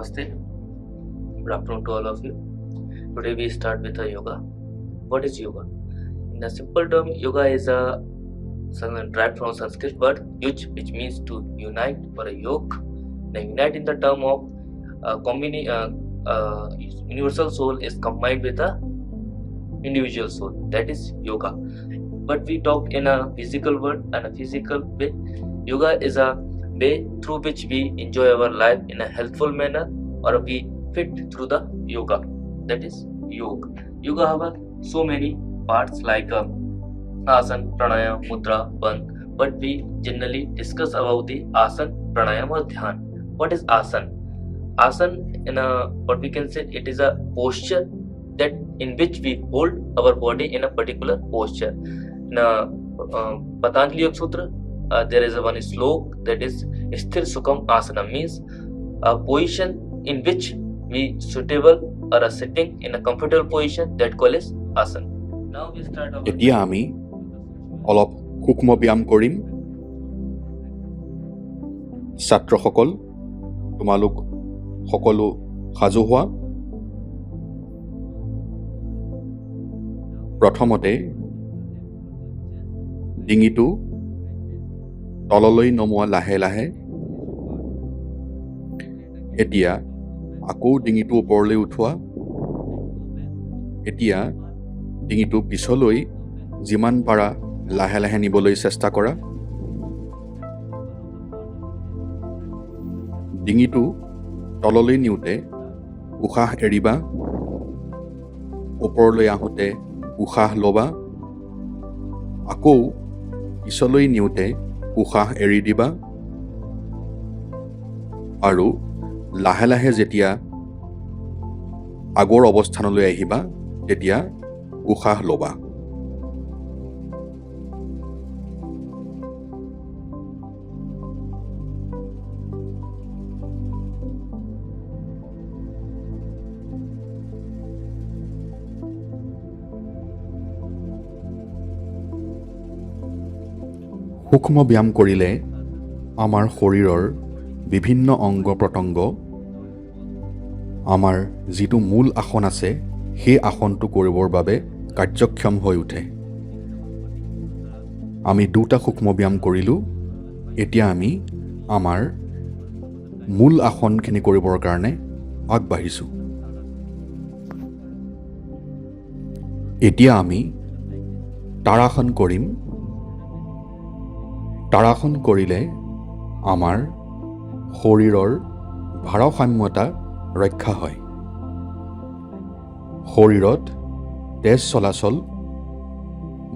Namaste. Good afternoon to all of you. Today we start with a yoga. What is yoga? In a simple term, yoga is a derived from Sanskrit word yuj, which means to unite or a yoke. Now, unite in the term of universal soul is combined with a individual soul. That is yoga. But we talk in a physical word and a physical way. Yoga is a way through which we enjoy our life in a healthful manner, or we fit through the yoga. That is yoga. Yoga have so many parts like asan, pranayam, mudra, bandh, but we generally discuss about the asan, pranayam or dhyan. What is asan? Asan, in a what we can say, it is a posture that in which we hold our body in a particular posture. In Patanjali Yoga Sutra, there is one slok that is Sthir Sukham Asana, means a position in which we suitable or are sitting in a comfortable position, that called as asana. Now we start our এতিয়া আমি অলপ সূক্ষ্ম ব্যায়াম কৰিম। ছাত্ৰসকল, তোমালোক সকলো সাজু হোৱা। প্ৰথমতে ডিঙিটো তললৈ নমোৱা লাহে লাহে। এতিয়া আকৌ ডিঙিটো ওপৰলৈ উঠোৱা। এতিয়া ডিঙিটো পিছলৈ যিমান পাৰা লাহে লাহে নিবলৈ চেষ্টা কৰা। ডিঙিটো তললৈ নিওঁতে উশাহ এৰিবা, ওপৰলৈ আহোঁতে উশাহ ল'বা, আকৌ পিছলৈ নিওঁতে উশাহ এৰি দিবা, আৰু লাহে লাহে যেতিয়া আগৰ অৱস্থানলৈ আহিবা তেতিয়া উশাহ ল'বা। সূক্ষ্ম ব্যায়াম কৰিলে আমাৰ শৰীৰৰ বিভিন্ন অংগ প্ৰত্যংগ আমাৰ যিটো মূল আসন আছে সেই আসনটো কৰিবৰ বাবে কাৰ্যক্ষম হৈ উঠে। আমি দুটা সূক্ষ্ম ব্যায়াম কৰিলোঁ। এতিয়া আমি আমাৰ মূল আসনখিনি কৰিবৰ কাৰণে আগবাঢ়িছোঁ। এতিয়া আমি তাৰাসন কৰিম। তাৰাসন কৰিলে আমাৰ শৰীৰৰ ভাৰসাম্যতা ৰক্ষা হয়। শৰীৰত তেজ চলাচল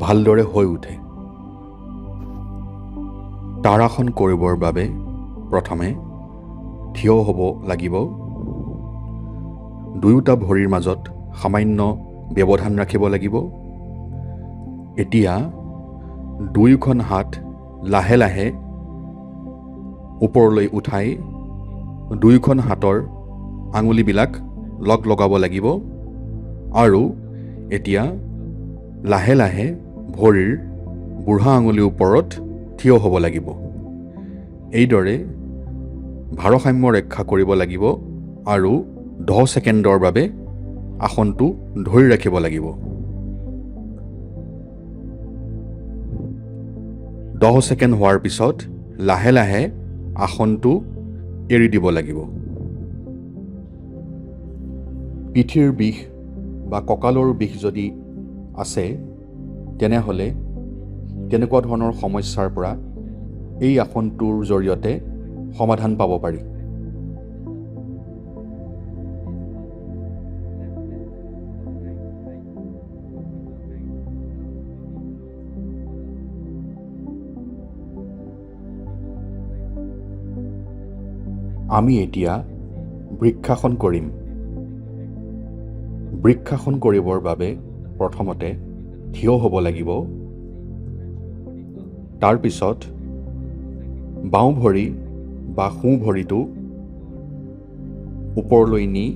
ভালদৰে হৈ উঠে। তাৰাসন কৰিবৰ বাবে প্ৰথমে থিয় হ'ব লাগিব। দুয়োটা ভৰিৰ মাজত সামান্য ব্যৱধান ৰাখিব লাগিব। এতিয়া দুয়োখন হাত লাহে লাহে ওপৰলৈ উঠাই দুয়োখন হাতৰ আঙুলিবিলাক লগ লগাব লাগিব, আৰু এতিয়া লাহে লাহে ভৰিৰ বুঢ়া আঙুলিৰ ওপৰত থিয় হ'ব লাগিব। এইদৰে ভাৰসাম্য ৰক্ষা কৰিব লাগিব আৰু 10 ছেকেণ্ডৰ বাবে আসনটো ধৰি ৰাখিব লাগিব। 10 ছেকেণ্ড হোৱাৰ পিছত লাহে লাহে আসনটো এৰি দিব লাগিব। পিঠিৰ বিষ বা কঁকালৰ বিষ যদি আছে তেনেহ'লে তেনেকুৱা ধৰণৰ সমস্যাৰ পৰা এই আসনটোৰ জৰিয়তে সমাধান পাব পাৰি। আমি এতিয়া বৃক্ষাসন কৰিম। বৃক্ষাসন কৰিবৰ বাবে প্ৰথমতে থিয় হ'ব লাগিব। তাৰপিছত বাওঁ ভৰি বা সোঁ ভৰিটো ওপৰলৈ নি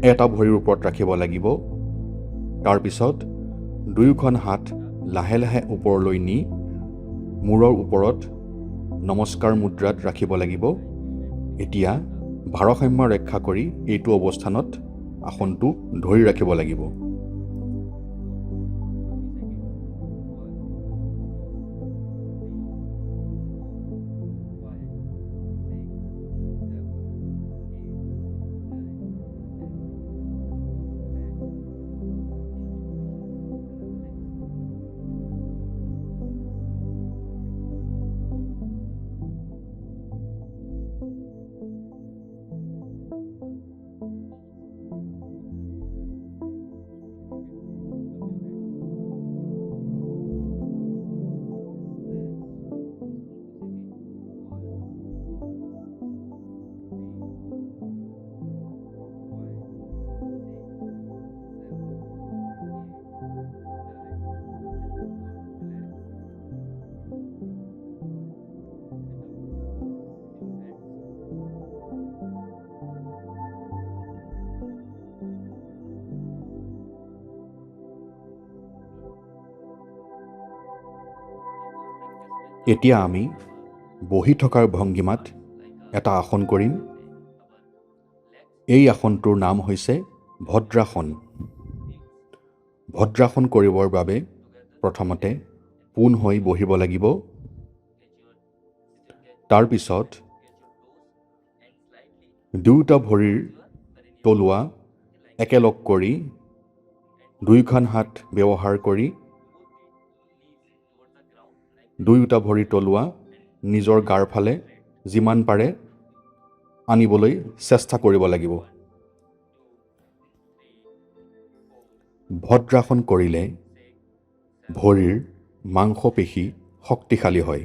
এটা ভৰিৰ ওপৰত ৰাখিব লাগিব। তাৰপিছত দুয়োখন হাত লাহে লাহে ওপৰলৈ নি মূৰৰ ওপৰত নমস্কাৰ মুদ্ৰাত ৰাখিব লাগিব। এতিয়া ভাৰসাম্য ৰক্ষা কৰি এইটো অৱস্থানত আসনটো ধৰি ৰাখিব লাগিব। এতিয়া আমি বহি থকাৰ ভংগীমাত এটা আসন কৰিম। এই আসনটোৰ নাম হৈছে ভদ্ৰাসন। ভদ্ৰাসন কৰিবৰ বাবে প্ৰথমতে পোন হৈ বহিব লাগিব। তাৰপিছত দুয়োটা ভৰিৰ তলুৱা একেলগ কৰি দুয়োখন হাত ব্যৱহাৰ কৰি দুয়োটা ভৰিৰ তলুৱা নিজৰ গাৰ ফালে যিমান পাৰে আনিবলৈ চেষ্টা কৰিব লাগিব। ভদ্ৰাসন কৰিলে ভৰিৰ মাংসপেশী শক্তিশালী হয়।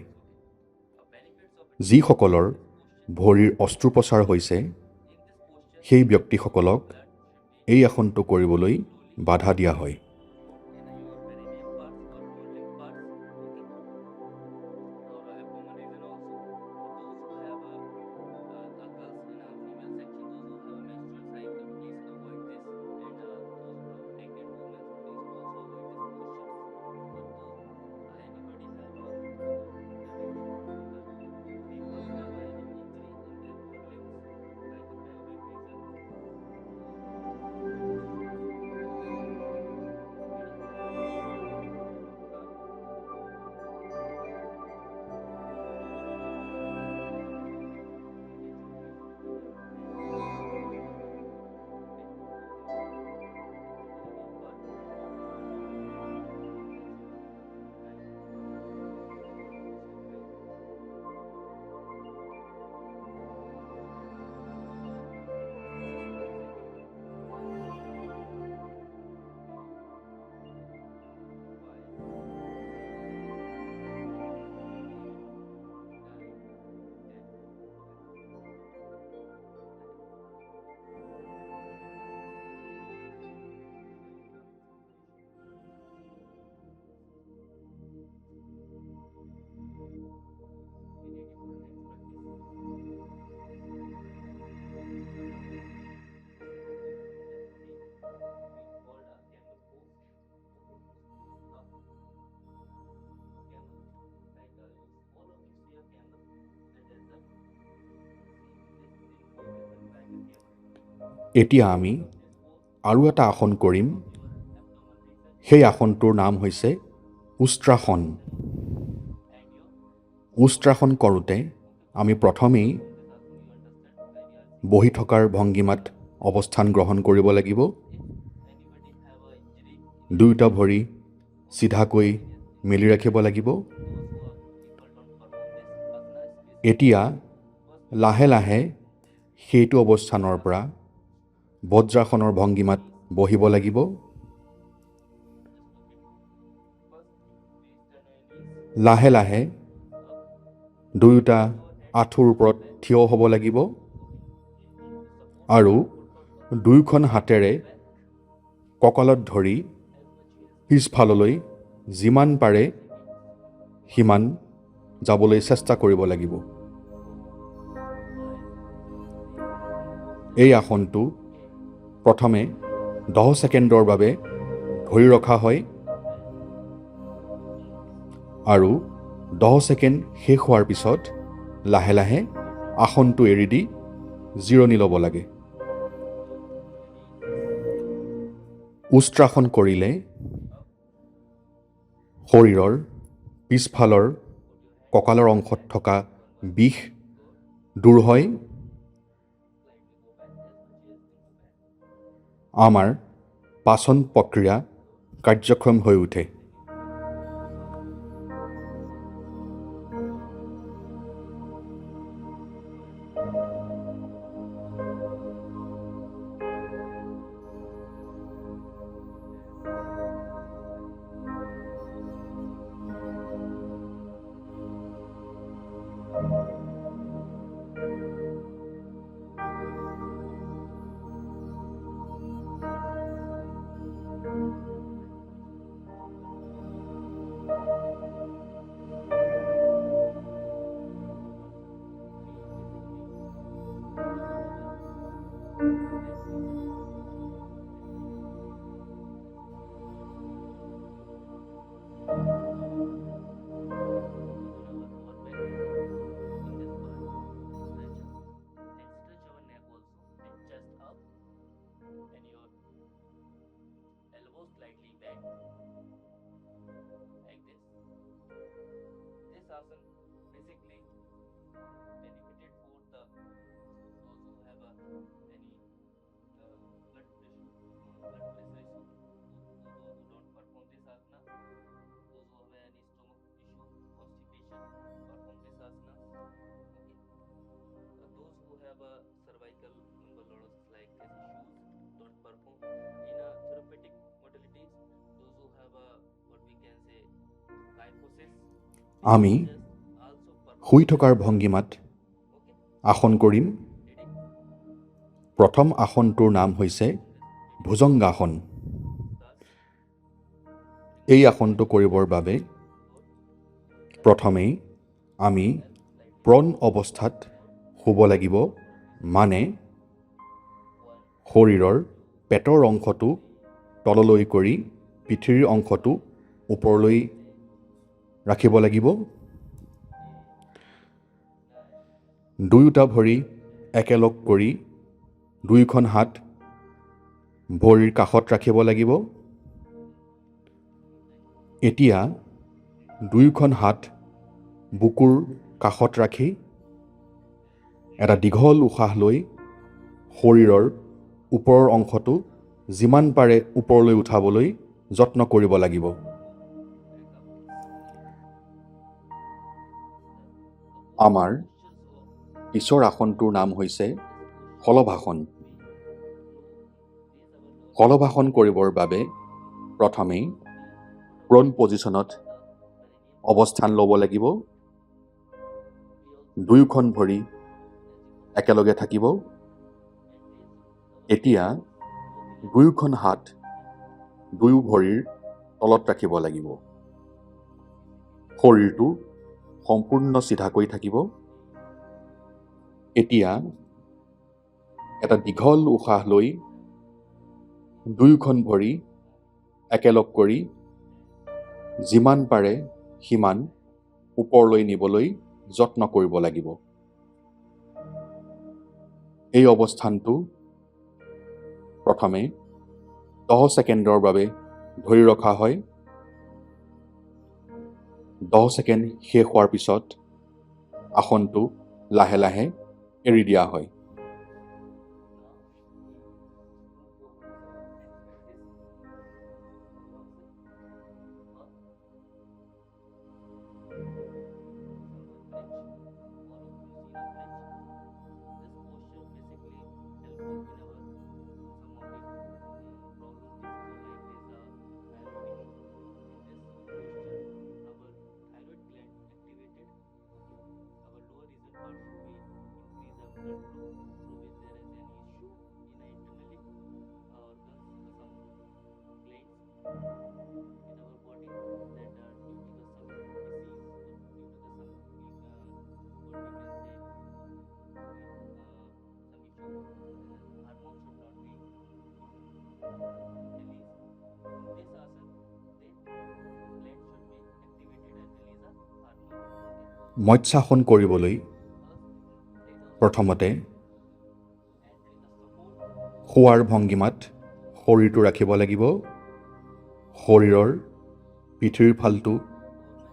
যিসকলৰ ভৰিৰ অস্ত্ৰোপচাৰ হৈছে সেই ব্যক্তিসকলক এই আসনটো কৰিবলৈ বাধা দিয়া হয়। এতিয়া আমি আৰু এটা আসন কৰিম। সেই আসনটোৰ নাম হৈছে উষ্ট্ৰাসন। উষ্ট্ৰাসন কৰোঁতে আমি প্ৰথমেই বহি থকাৰ ভংগীমাত অৱস্থান গ্ৰহণ কৰিব লাগিব। দুয়োটা ভৰি চিধাকৈ মেলি ৰাখিব লাগিব। এতিয়া লাহে লাহে সেইটো অৱস্থানৰ পৰা বজ্ৰাসনৰ ভংগীমাত বহিব লাগিব। লাহে লাহে দুয়োটা আঁঠুৰ ওপৰত থিয় হ'ব লাগিব আৰু দুয়োখন হাতেৰে কঁকালত ধৰি পিছফাললৈ যিমান পাৰে সিমান যাবলৈ চেষ্টা কৰিব লাগিব। এই আসনটো প্ৰথমে 10 ছেকেণ্ডৰ বাবে ধৰি ৰখা হয় আৰু 10 ছেকেণ্ড শেষ হোৱাৰ পিছত লাহে লাহে আসনটো এৰি দি জিৰণি ল'ব লাগে। উষ্ট্ৰাসন কৰিলে শৰীৰৰ পিছফালৰ কঁকালৰ অংশত থকা বিষ দূৰ হয়। আমাৰ পাচন প্ৰক্ৰিয়া কাৰ্যক্ষম হৈ উঠে। আমি শুই থকাৰ ভংগীমাত আসন কৰিম। প্ৰথম আসনটোৰ নাম হৈছে ভুজংগাসন। এই আসনটো কৰিবৰ বাবে প্ৰথমেই আমি প্ৰণ অৱস্থাত শুব লাগিব, মানে শৰীৰৰ পেটৰ অংশটো তললৈ কৰি পিঠিৰ অংশটো ওপৰলৈ ৰাখিব লাগিব। দুয়োটা ভৰি একেলগ কৰি দুয়োখন হাত ভৰিৰ কাষত ৰাখিব লাগিব। এতিয়া দুয়োখন হাত বুকুৰ কাষত ৰাখি এটা দীঘল উশাহ লৈ শৰীৰৰ ওপৰৰ অংশটো যিমান পাৰে ওপৰলৈ উঠাবলৈ যত্ন কৰিব লাগিব। আমাৰ পিছৰ আসনটোৰ নাম হৈছে শলভাসন। শলভাসন কৰিবৰ বাবে প্ৰথমেই প্ৰণ পজিশ্যনত অৱস্থান ল'ব লাগিব। দুয়োখন ভৰি একেলগে থাকিব। এতিয়া দুয়োখন হাত দুয়ো ভৰিৰ তলত ৰাখিব লাগিব। শৰীৰটো সম্পূৰ্ণ চিধাকৈ থাকিব। এতিয়া এটা দীঘল উশাহ লৈ দুয়োখন ভৰি একেলগ কৰি যিমান পাৰে সিমান ওপৰলৈ নিবলৈ যত্ন কৰিব লাগিব। এই অৱস্থানটো প্ৰথমে 10 ছেকেণ্ডৰ বাবে ধৰি ৰখা হয়। 10 ছেকেণ্ড শেষ হোৱাৰ পিছত আসনটো লাহে লাহে এৰি দিয়া হয়। মৎস্যাসন কৰিবলৈ প্ৰথমতে শোৱাৰ ভংগীমাত শৰীৰটো ৰাখিব লাগিব। শৰীৰৰ পিঠিৰ ফালটো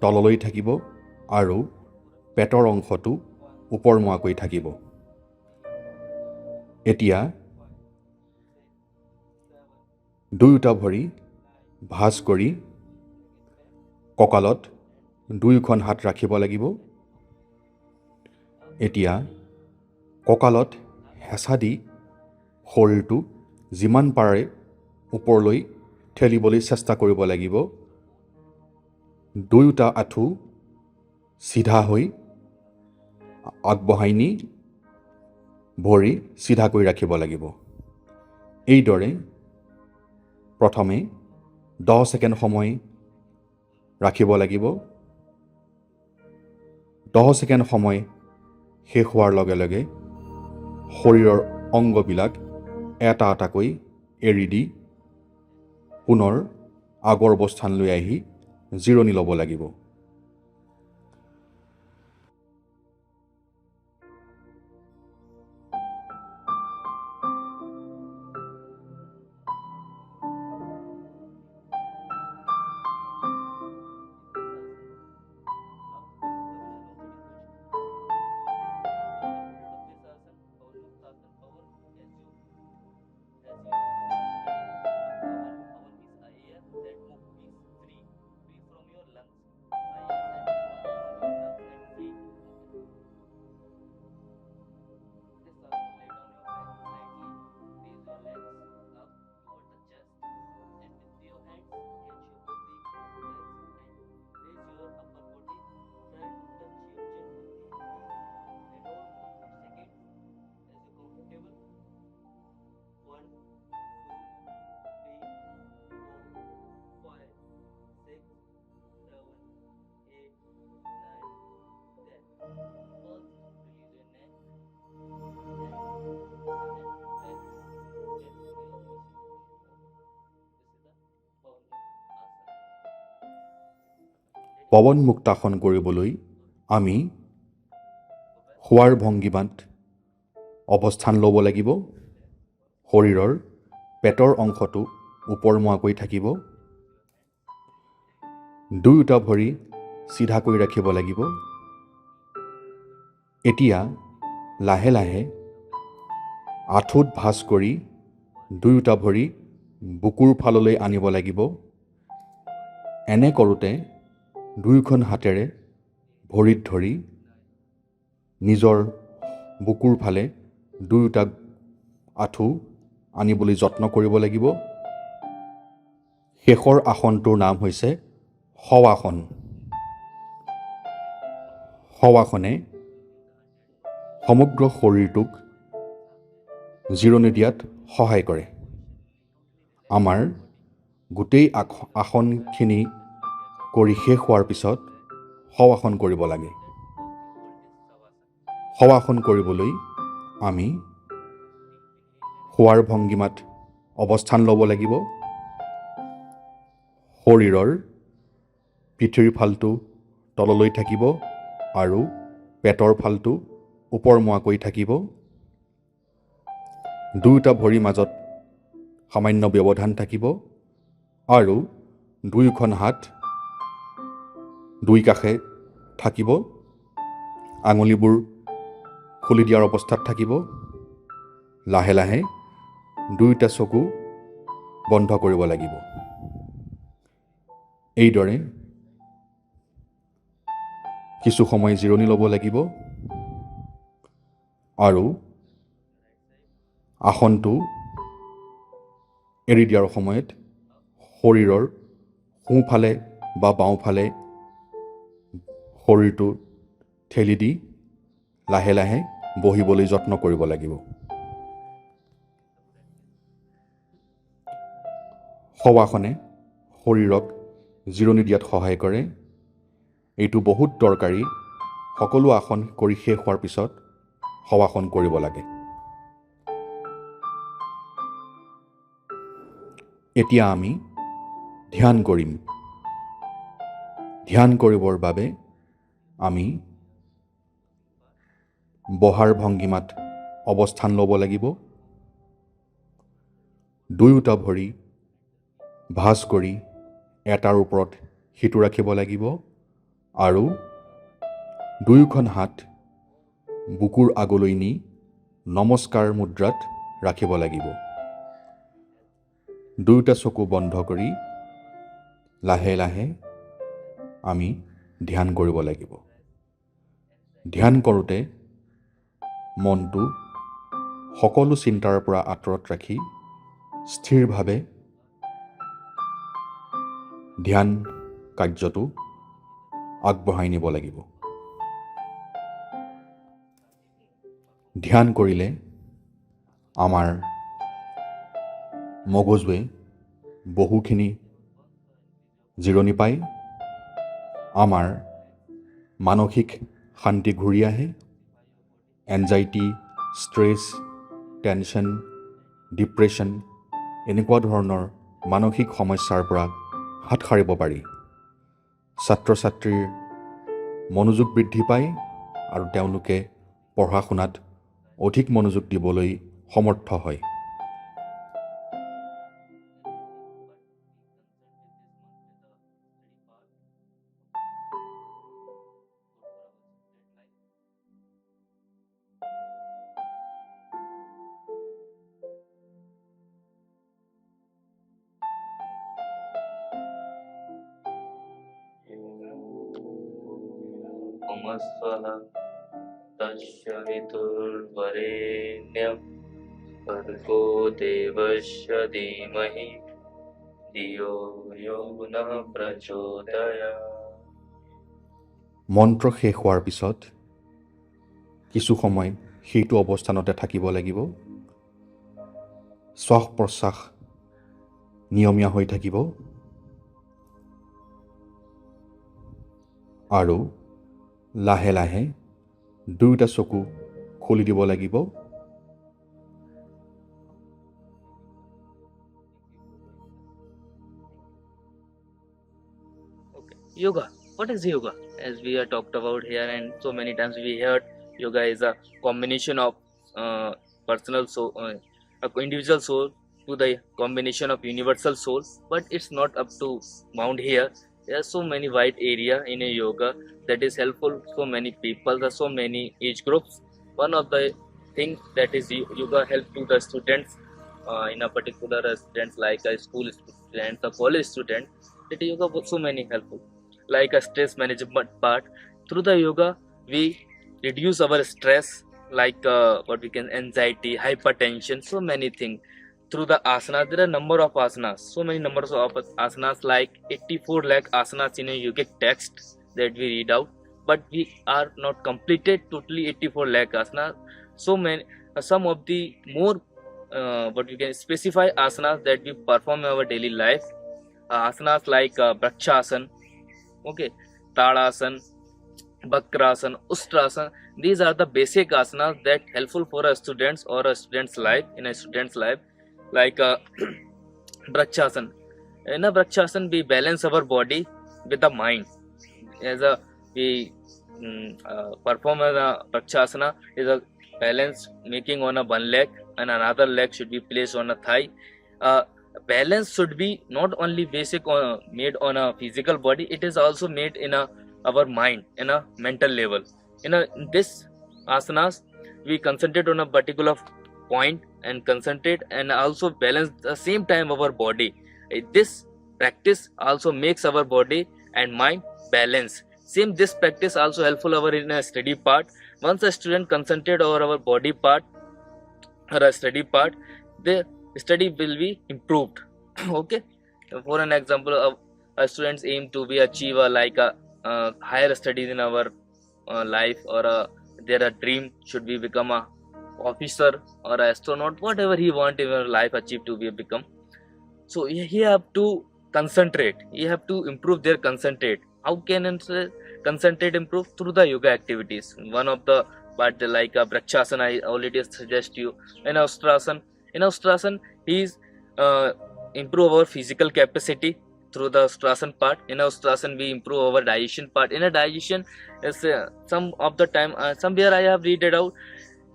তললৈ থাকিব আৰু পেটৰ অংশটো ওপৰমুৱাকৈ থাকিব। এতিয়া দুয়োটা ভৰি ভাঁজ কৰি কঁকালত দুয়োখন হাত ৰাখিব লাগিব। এতিয়া কঁকালত হেঁচা দি শৰীৰটো যিমান পাৰে ওপৰলৈ ঠেলিবলৈ চেষ্টা কৰিব লাগিব। দুয়োটা আঁঠু চিধা হৈ আগবঢ়াই নি ভৰি চিধাকৈ ৰাখিব লাগিব। এইদৰে প্ৰথমে 10 ছেকেণ্ড সময় ৰাখিব লাগিব। 10 ছেকেণ্ড সময় শেষ হোৱাৰ লগে লগে শৰীৰৰ অংগবিলাক এটা এটাকৈ এৰি দি পুনৰ আগৰ অৱস্থানলৈ আহি জিৰণি ল'ব লাগিব। পৱন মুক্তাসন কৰিবলৈ আমি শোৱাৰ ভংগীমাত অৱস্থান ল'ব লাগিব। শৰীৰৰ পেটৰ অংশটো ওপৰমুৱাকৈ থাকিব। দুয়োটা ভৰি চিধাকৈ ৰাখিব লাগিব। এতিয়া লাহে লাহে আঁঠুত ভাঁজ কৰি দুয়োটা ভৰি বুকুৰ ফাললৈ আনিব লাগিব। এনে কৰোঁতে দুয়োখন হাতেৰে ভৰিত ধৰি নিজৰ বুকুৰ ফালে দুয়োটা আঁঠু আনিবলৈ যত্ন কৰিব লাগিব। শেষৰ আসনটোৰ নাম হৈছে শৱাসন। শৱাসনে সমগ্ৰ শৰীৰটোক জিৰণি দিয়াত সহায় কৰে। আমাৰ গোটেই আসনখিনি কৰি শেষ হোৱাৰ পিছত শৱাসন কৰিব লাগে। শৱাসন কৰিবলৈ আমি শোৱাৰ ভংগীমাত অৱস্থান ল'ব লাগিব। শৰীৰৰ পিঠিৰ ফালটো তললৈ থাকিব আৰু পেটৰ ফালটো ওপৰমুৱাকৈ থাকিব। দুয়োটা ভৰিৰ মাজত সামান্য ব্যৱধান থাকিব আৰু দুয়োখন হাত দুই কাষে থাকিব। আঙুলিবোৰ খুলি দিয়াৰ অৱস্থাত থাকিব। লাহে লাহে দুয়োটা চকু বন্ধ কৰিব লাগিব। এইদৰে কিছু সময় জিৰণি ল'ব লাগিব আৰু আসনটো এৰি দিয়াৰ সময়ত শৰীৰৰ সোঁফালে বা বাওঁফালে শৰীৰটো ঠেলি দি লাহে লাহে বহিবলৈ যত্ন কৰিব লাগিব। শৱাসনে শৰীৰক জিৰণি দিয়াত সহায় কৰে। এইটো বহুত দৰকাৰী। সকলো আসন কৰি শেষ হোৱাৰ পিছত শৱাসন কৰিব লাগে। এতিয়া আমি ধ্যান কৰিম। ধ্যান কৰিবৰ বাবে আমি বহাৰ ভংগীমাত অৱস্থান ল'ব লাগিব। দুয়োটা ভৰি ভাঁজ কৰি এটাৰ ওপৰত সিটো ৰাখিব লাগিব আৰু দুয়োখন হাত বুকুৰ আগলৈ নি নমস্কাৰ মুদ্ৰাত ৰাখিব লাগিব। দুয়োটা চকু বন্ধ কৰি লাহে লাহে আমি ধ্যান কৰিব লাগিব। ধ্যান কৰোঁতে মনটো সকলো চিন্তাৰ পৰা আঁতৰত ৰাখি স্থিৰভাৱে ধ্যান কাৰ্যটো আগবঢ়াই নিব লাগিব। ধ্যান কৰিলে আমাৰ মগজুৱে বহুখিনি জিৰণি পায়, আমাৰ মানসিক শান্তি ঘূৰি আহে, এনজাইটি, ষ্ট্ৰেছ, টেনশ্যন, ডিপ্ৰেশ্যন এনেকুৱা ধৰণৰ মানসিক সমস্যাৰ পৰা হাত সাৰিব পাৰি। ছাত্ৰ ছাত্ৰীৰ মনোযোগ বৃদ্ধি পায় আৰু তেওঁলোকে পঢ়া শুনাত অধিক মনোযোগ দিবলৈ সমৰ্থ হয়। स्वः तस्य वितुर्वरेण्यं भर्गो देवस्य धीमहि धियो यो नः प्रचोदयात्। মন্ত্ৰ শেষ হোৱাৰ পিছত কিছু সময় সেইটো অৱস্থানতে থাকিব লাগিব। শ্বাস প্ৰশ্বাস নিয়মীয়া হৈ থাকিব আৰু লাহে লাহে দুয়োটা চকু খুলি দিব লাগিব। Okay. Yoga. What is yoga? As we are talked about here, and so many times we heard yoga is a combination of personal soul, individual soul to the combination of universal soul. But it's not up to mount here. There are so many wide area in a yoga that is helpful so many people. There are so many age groups. One of the things that is yoga help to the students in a particular students like a school student, a college student. That yoga was so many helpful, like a stress management part. Through the yoga we reduce our stress, like what we can anxiety, hypertension, so many things. Through the asana, there are number of asanas, so many numbers of asanas, like 84 lakh asanas in a yogic text that we read out, but we are not completed totally 84 lakh asanas. So many some of the more what we can specify asanas that we perform in our daily life. Asanas like Brakshasana, okay, Tadasan, Bakrasan, Ustrasan. These are the basic asanas that helpful for a students or a student's life, in a student's life. Like Brakshasana. In a Brakshasana we balance our body with the mind. As a we perform as a Brakshasana is a balance making on a one leg, and another leg should be placed on a thigh. Balance should be not only basic made on a physical body, it is also made in our mind, in a mental level. In this asanas we concentrate on a particular point and concentrate and also balance the same time our body. This practice also makes our body and mind balance. Same this practice also helpful our in a study part. Once a student concentrate over our body part or a study part, the study will be improved. Okay, for an example, a students aim to be achiever like a higher studies in our life, or their dream should be become a officer or a astronaut, whatever he want in your life achieve to be become. So he have to concentrate, he have to improve their concentrate. How can concentrate improve? Through the yoga activities. One of the but like a Brakshasana I already suggest you. In Ustrasan he is improve our physical capacity through the Ustrasan part. In Ustrasan we improve our digestion part. In a digestion is some of the time somewhere I have read it out,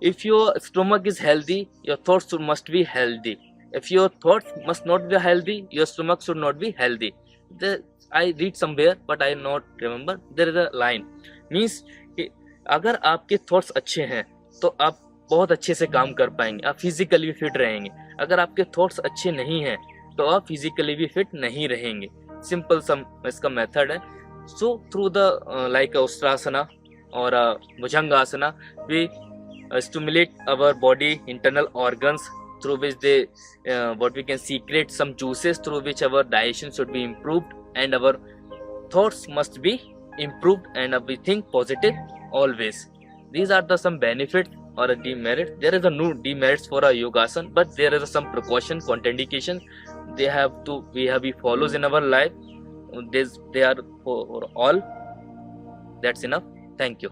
if your stomach is healthy, your thoughts must be healthy. If your thoughts must not be healthy, your stomach should not be healthy. I read somewhere, but I not remember. There is a line, means कि अगर आपके thoughts अच्छे हैं तो आप बहुत अच्छे से काम कर पाएंगे, आप फिजिकली भी फिट रहेंगे. अगर आपके थॉट्स अच्छे नहीं हैं तो आप फिजिकली भी फिट नहीं रहेंगे. सिंपल सम इसका मेथड है. So through the like ushtrasana or bhujangasana, we stimulate our body internal organs through which they what we can secrete some juices through which our digestion should be improved and our thoughts must be improved and we think positive always. These are the some benefits or a demerit. There is a no demerits for a yogasan, but there is some precaution, contraindications we follows in our life. They are for all. That's enough. Thank you.